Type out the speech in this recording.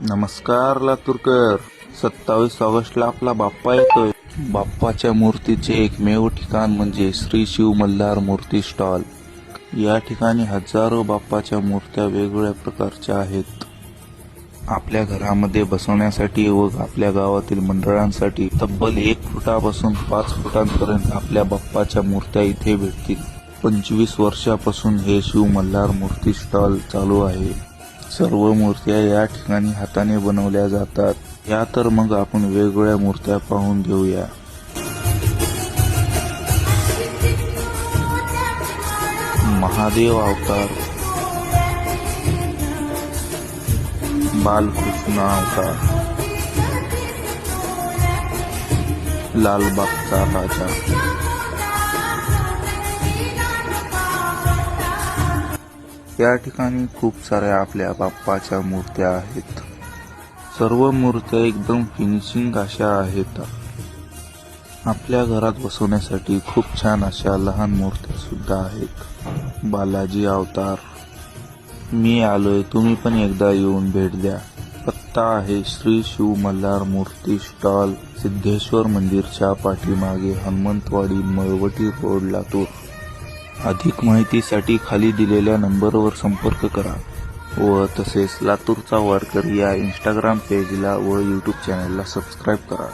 नमस्कार लातूरकर. 27 ऑगस्टला आपला बाप्पा येतोय. बाप्पाच्या मूर्तीचे एकमेव ठिकाण म्हणजे श्री शिव मल्हार मूर्ती स्टॉल. या ठिकाणी हजारो बाप्पाच्या मूर्त्या वेगवेगळ्या प्रकारच्या आहेत. आपल्या घरामध्ये बसवण्यासाठी व आपल्या गावातील मंडळांसाठी तब्बल 1 फुटापासून 5 फुटांपर्यंत आपल्या बाप्पाच्या मूर्त्या इथे भेटतील. 25 वर्षापासून हे शिव मल्हार मूर्ती स्टॉल चालू आहे. सर्व मूर्त्या या ठिकाणी हाताने बनवल्या जातात. या तर मग आपण वेगवेगळ्या मूर्त्या पाहून घेऊया. महादेव अवतार, बालकृष्ण अवतार, लालबागचा राजा, या ठिकाणी खूप साऱ्या आपल्या बाप्पाच्या मूर्त्या आहेत. सर्व मूर्त्या एकदम फिनिशिंग अशा आहेत. आपल्या घरात बसवण्यासाठी खूप छान अशा लहान मूर्त्या सुद्धा आहेत. बालाजी अवतार. मी आलोय, तुम्ही पण एकदा येऊन भेट द्या. पत्ता आहे श्री शिव मल्हार मूर्ती स्टॉल, सिद्धेश्वर मंदिरच्या पाठीमागे, हनुमंतवाडी, मळवटी रोड, लातूर. अधिक माहितीसाठी खाली दिलेल्या नंबरवर संपर्क करा व तसेच लातूरचा वारकरी या इंस्टाग्राम पेजला व यूट्यूब चॅनलला सबस्क्राईब करा.